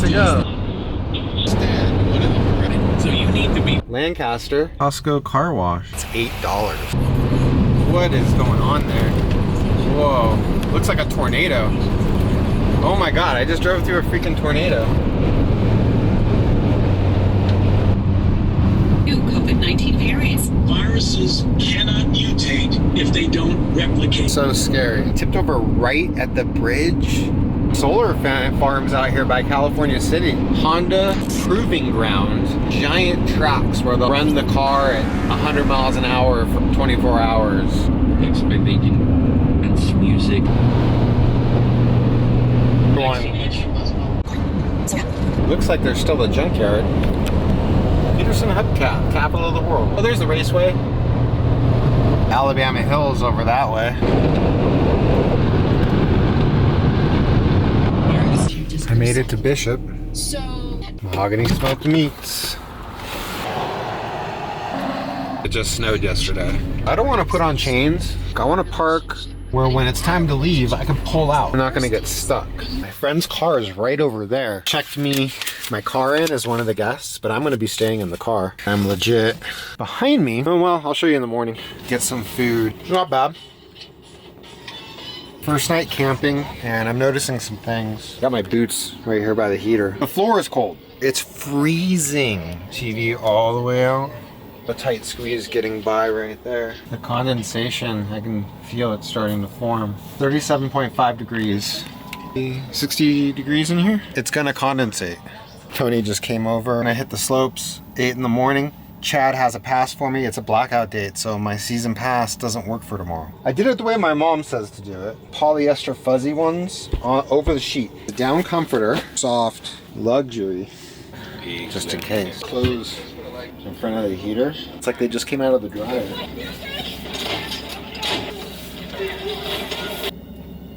to go. So you need to be Lancaster. Costco car wash. It's $8. What is going on there? Whoa, looks like a tornado. Oh my God, I just drove through a freaking tornado. New COVID-19 variants. viruses cannot mutate if they don't replicate. So scary. Tipped over right at the bridge. Solar farms out here by California City. Honda proving ground. Giant tracks where they'll run the car at 100 miles an hour for 24 hours. Expect they can dance music. Looks like there's still a junkyard. Peterson Hubcap, capital of the world. Oh, there's the raceway. Alabama Hills over that way. I made it to Bishop. Mahogany smoked meats. It just snowed yesterday. I don't want to put on chains. I want to park where when it's time to leave, I can pull out. I'm not gonna get stuck. My friend's car is right over there. Checked my car in as one of the guests, but I'm gonna be staying in the car. I'm legit. Behind me, oh well, I'll show you in the morning. Get some food. Not bad. First night camping, and I'm noticing some things. Got my boots right here by the heater. The floor is cold. It's freezing. TV all the way out. A tight squeeze getting by right there. The condensation, I can feel it starting to form. 37.5 degrees. 60 degrees in here. It's gonna condensate. Tony just came over and I hit the slopes, 8 in the morning. Chad has a pass for me. It's a blackout date, so my season pass doesn't work for tomorrow. I did it the way my mom says to do it. Polyester fuzzy ones over the sheet. The down comforter, soft, luxury, just in case. Clothes in front of the heater. It's like they just came out of the dryer.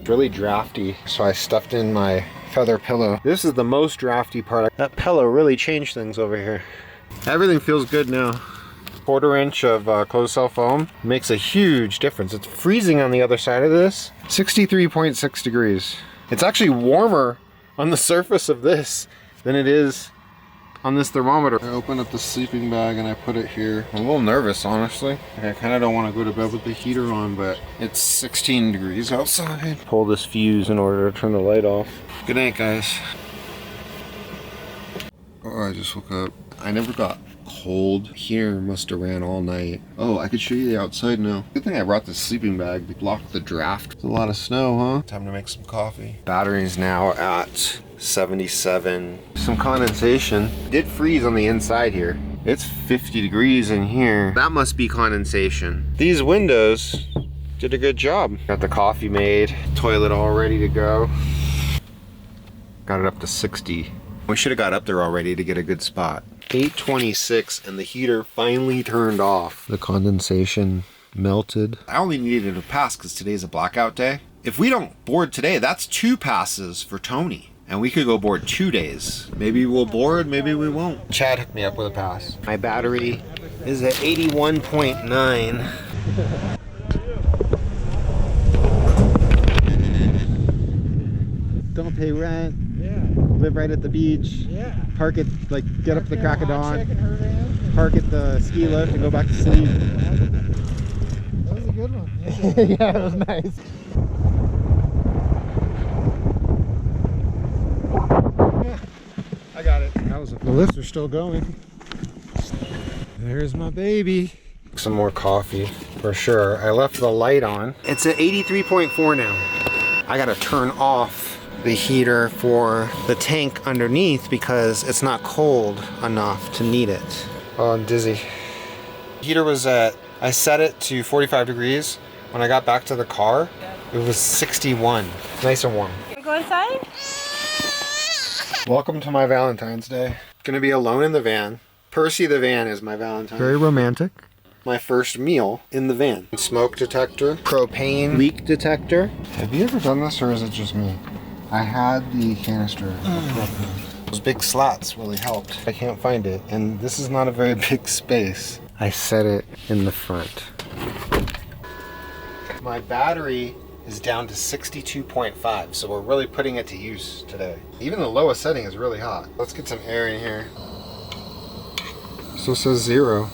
It's really drafty, so I stuffed in my feather pillow. This is the most drafty part. That pillow really changed things over here. Everything feels good now. 1/4 inch of closed cell foam makes a huge difference. It's freezing on the other side of this. 63.6 degrees. It's actually warmer on the surface of this than it is on this thermometer. I open up the sleeping bag and I put it here. I'm a little nervous, honestly. I kind of don't want to go to bed with the heater on, but it's 16 degrees outside. Pull this fuse in order to turn the light off. Good night, guys. Oh, I just woke up. I never got cold. Here must have ran all night. Oh, I could show you the outside now. Good thing I brought the sleeping bag to block the draft. It's a lot of snow, huh? Time to make some coffee. Battery's now at 77. Some condensation. It did freeze on the inside here. It's 50 degrees in here. That must be condensation. These windows did a good job. Got the coffee made. Toilet all ready to go. Got it up to 60. We should have got up there already to get a good spot. 8:26 and the heater finally turned off. The condensation melted. I only needed a pass because today's a blackout day. If we don't board today, that's 2 passes for Tony. And we could go board 2 days. Maybe we'll board, maybe we won't. Chad hooked me up with a pass. My battery is at 81.9. Don't pay rent. Yeah. Live right at the beach. Yeah. Park it, like, get up the crack of dawn. Park at the ski lift and go back to sleep. That was a good one. Yeah, it was nice. I got it. The lifts are still going. There's my baby. Some more coffee for sure. I left the light on. It's at 83.4 now. I gotta turn off the heater for the tank underneath because it's not cold enough to need it. Oh, I'm dizzy. Heater was at, I set it to 45 degrees. When I got back to the car, it was 61. Nice and warm. Can we go inside? Welcome to my Valentine's Day. Gonna be alone in the van. Percy the van is my Valentine. Very romantic. My first meal in the van. Smoke detector, propane leak detector. Have you ever done this or is it just me? I had the canister of propane. Those big slats really helped. I can't find it, and this is not a very big space. I set it in the front. My battery is down to 62.5, so we're really putting it to use today. Even the lowest setting is really hot. Let's get some air in here. So it says 0.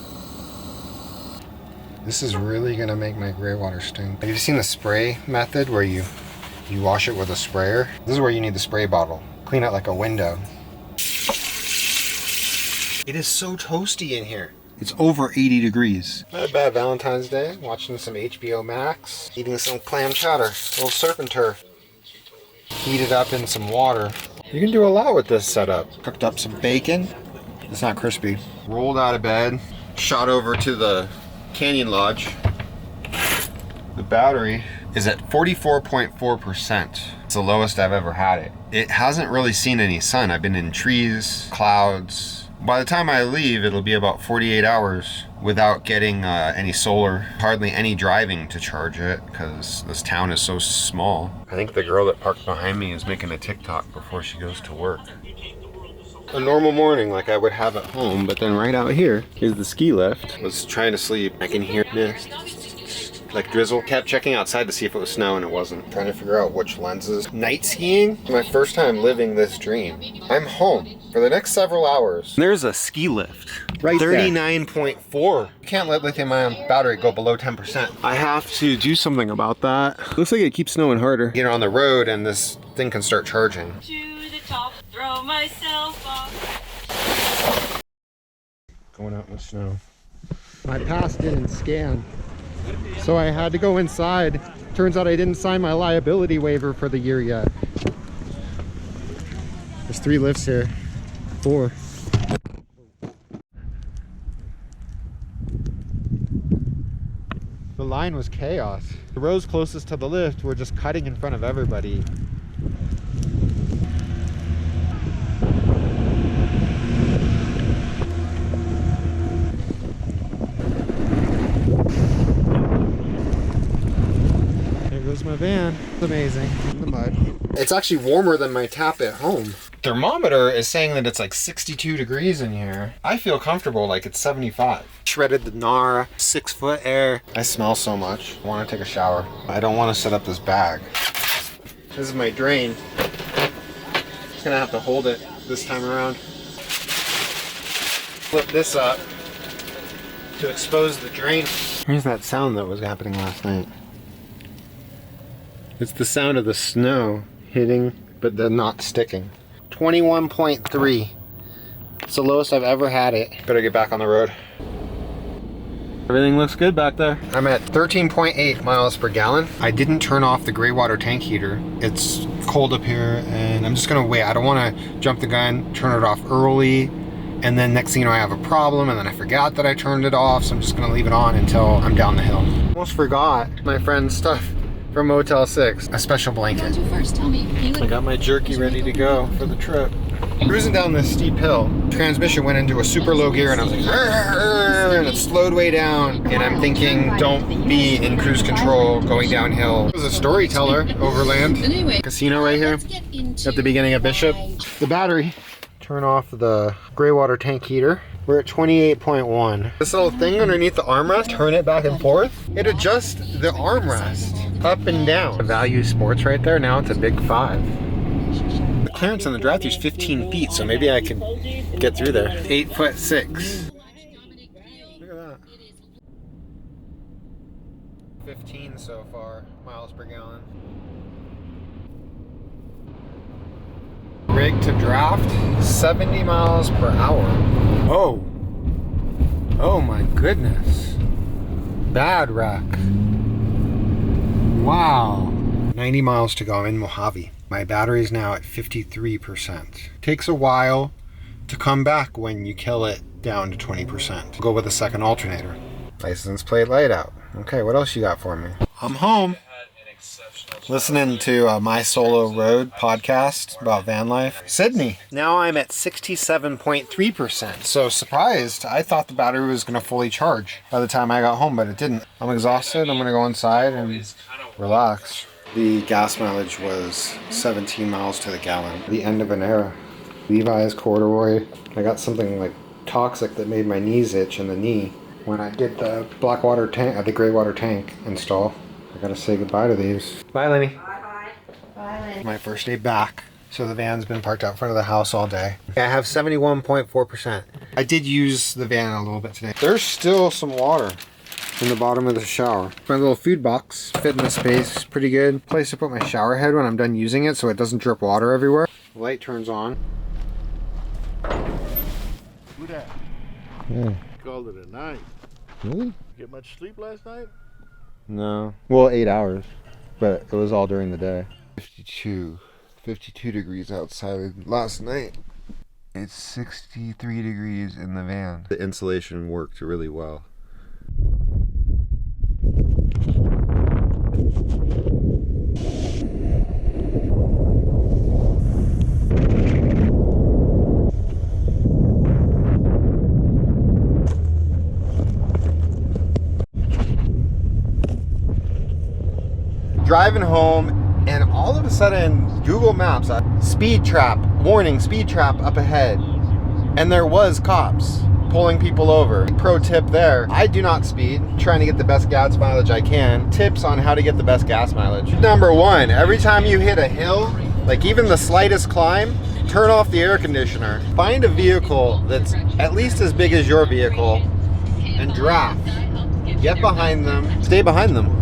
This is really gonna make my gray water stink. Have you seen the spray method where you wash it with a sprayer? This is where you need the spray bottle. Clean it like a window. It is so toasty in here. It's over 80 degrees. Not a bad Valentine's Day. Watching some HBO Max. Eating some clam chowder. A little surf and turf. Heat it up in some water. You can do a lot with this setup. Cooked up some bacon. It's not crispy. Rolled out of bed. Shot over to the Canyon Lodge. The battery is at 44.4%. It's the lowest I've ever had it. It hasn't really seen any sun. I've been in trees, clouds. By the time I leave, it'll be about 48 hours without getting any solar, hardly any driving to charge it because this town is so small. I think the girl that parked behind me is making a TikTok before she goes to work. A normal morning like I would have at home, but then right out here is the ski lift. I was trying to sleep. I can hear mist, like drizzle. Kept checking outside to see if it was snow and it wasn't. Trying to figure out which lenses. Night skiing? My first time living this dream. I'm home for the next several hours. There's a ski lift. Right 39.4. You can't let lithium ion battery go below 10%. I have to do something about that. Looks like it keeps snowing harder. Get on the road and this thing can start charging. To the top, throw myself off. Going out in the snow. My pass didn't scan, so I had to go inside. Turns out I didn't sign my liability waiver for the year yet. There's 3 lifts here. 4. The line was chaos. The rows closest to the lift were just cutting in front of everybody. There goes my van. It's amazing. In the mud. It's actually warmer than my tap at home. Thermometer is saying that it's like 62 degrees in here. I feel comfortable like it's 75. Shredded the gnar, 6-foot air. I smell so much. I want to take a shower. I don't want to set up this bag. This is my drain. Just gonna have to hold it this time around. Flip this up to expose the drain. Here's that sound that was happening last night. It's the sound of the snow hitting, but then not sticking. 21.3. It's the lowest I've ever had it. Better get back on the road. Everything looks good back there. I'm at 13.8 miles per gallon. I didn't turn off the gray water tank heater. It's cold up here and I'm just gonna wait. I don't wanna jump the gun, turn it off early, and then next thing you know I have a problem and then I forgot that I turned it off, so I'm just gonna leave it on until I'm down the hill. Almost forgot my friend's stuff from Motel 6, a special blanket. I got my jerky ready to go for the trip. Cruising down this steep hill, transmission went into a super low gear and I was like, "Arr!" And it slowed way down. And I'm thinking, don't be in cruise control going downhill. There's a storyteller overland. Casino right here at the beginning of Bishop. The battery. Turn off the gray water tank heater. We're at 28.1. This little thing underneath the armrest, turn it back and forth. It adjusts the armrest up and down. Value Sports right there, now it's a big 5. The clearance on the drive-thru is 15 feet, so maybe I can get through there. 8'6". Look at that. 15 so far, miles per gallon. Rig to draft, 70 miles per hour. Oh. Oh my goodness. Bad wreck. Wow. 90 miles to go in Mojave. My battery is now at 53%. Takes a while to come back when you kill it down to 20%. Go with a second alternator. License plate light out. Okay, what else you got for me? I'm home. Listening to My Solo Road podcast about van life. Sydney. Now I'm at 67.3%. So surprised. I thought the battery was going to fully charge by the time I got home, but it didn't. I'm exhausted. I'm going to go inside and relax. The gas mileage was 17 miles to the gallon. The end of an era. Levi's corduroy. I got something like toxic that made my knees itch in the knee when I did the black water tank, the gray water tank install. I gotta say goodbye to these. Bye, Lenny. Bye. Bye. My first day back. So the van's been parked out in front of the house all day. I have 71.4%. I did use the van a little bit today. There's still some water in the bottom of the shower. My little food box fit in the space pretty good. Place to put my shower head when I'm done using it so it doesn't drip water everywhere. The light turns on. Who that? Yeah. Called it a night. Really? Get much sleep last night? No. Well, 8 hours. But it was all during the day. 52 degrees outside last night. It's 63 degrees in the van. The insulation worked really well. Driving home, and all of a sudden Google Maps, speed trap, warning, speed trap up ahead. And there was cops pulling people over. Pro tip there, I do not speed, trying to get the best gas mileage I can. Tips on how to get the best gas mileage. Number one, every time you hit a hill, like even the slightest climb, turn off the air conditioner. Find a vehicle that's at least as big as your vehicle and draft. Get behind them, stay behind them.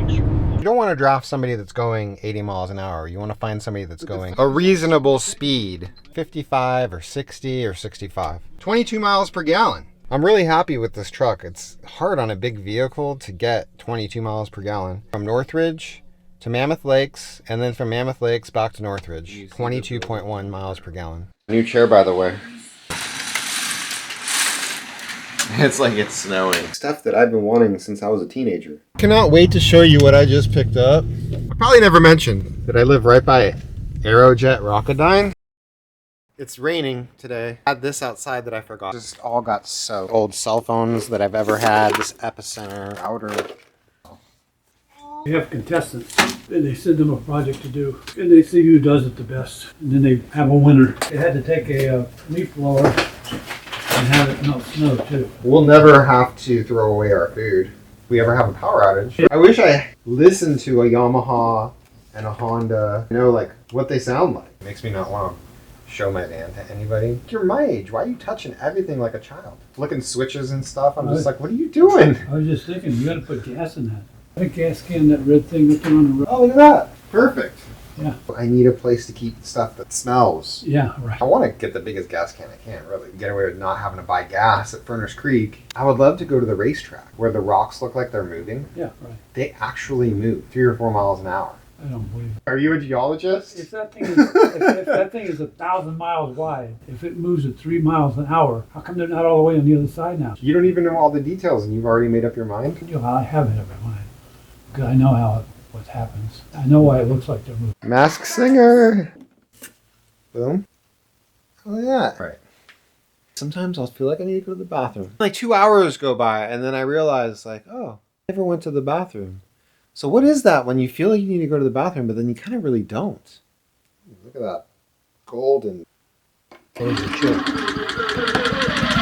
You don't want to draft somebody that's going 80 miles an hour. You want to find somebody that's going a reasonable speed. 55 or 60 or 65. 22 miles per gallon. I'm really happy with this truck. It's hard on a big vehicle to get 22 miles per gallon. From Northridge to Mammoth Lakes, and then from Mammoth Lakes back to Northridge. 22.1 miles per gallon. New chair, by the way. It's like it's snowing. Stuff that I've been wanting since I was a teenager. Cannot wait to show you what I just picked up. I probably never mentioned that I live right by Aerojet Rocketdyne. It's raining today. I had this outside that I forgot. Just all got soaked. Old cell phones that I've ever had. This Epicenter router. We have contestants, and they send them a project to do, and they see who does it the best, and then they have a winner. They had to take a leaf blower and have it melt snow too. We'll never have to throw away our food if we ever have a power outage. I wish I listened to a Yamaha and a Honda, you know, like what they sound like. It makes me not want to show my van to anybody. You're my age. Why are you touching everything like a child? Flicking switches and stuff. I'm just like, what are you doing? I was just thinking, you gotta put gas in that. That gas can, that red thing up there on the road. Oh, look at that. Perfect. Yeah. I need a place to keep stuff that smells. Yeah, right. I want to get the biggest gas can I can, really. Get away with not having to buy gas at Furnace Creek. I would love to go to the racetrack where the rocks look like they're moving. Yeah, right. They actually move 3 or 4 miles an hour. I don't believe it. Are you a geologist? If that thing is, if that thing is 1,000 miles wide, if it moves at 3 miles an hour, how come they're not all the way on the other side now? You don't even know all the details and you've already made up your mind? You know, I have it in my mind. Because I know what happens. I know why it looks like they're moving. Masked Singer. Boom. Oh yeah. Right. Sometimes I'll feel like I need to go to the bathroom. Like 2 hours go by and then I realize like, oh, I never went to the bathroom. So what is that when you feel like you need to go to the bathroom, but then you kind of really don't? Look at that. Golden. Close the chip.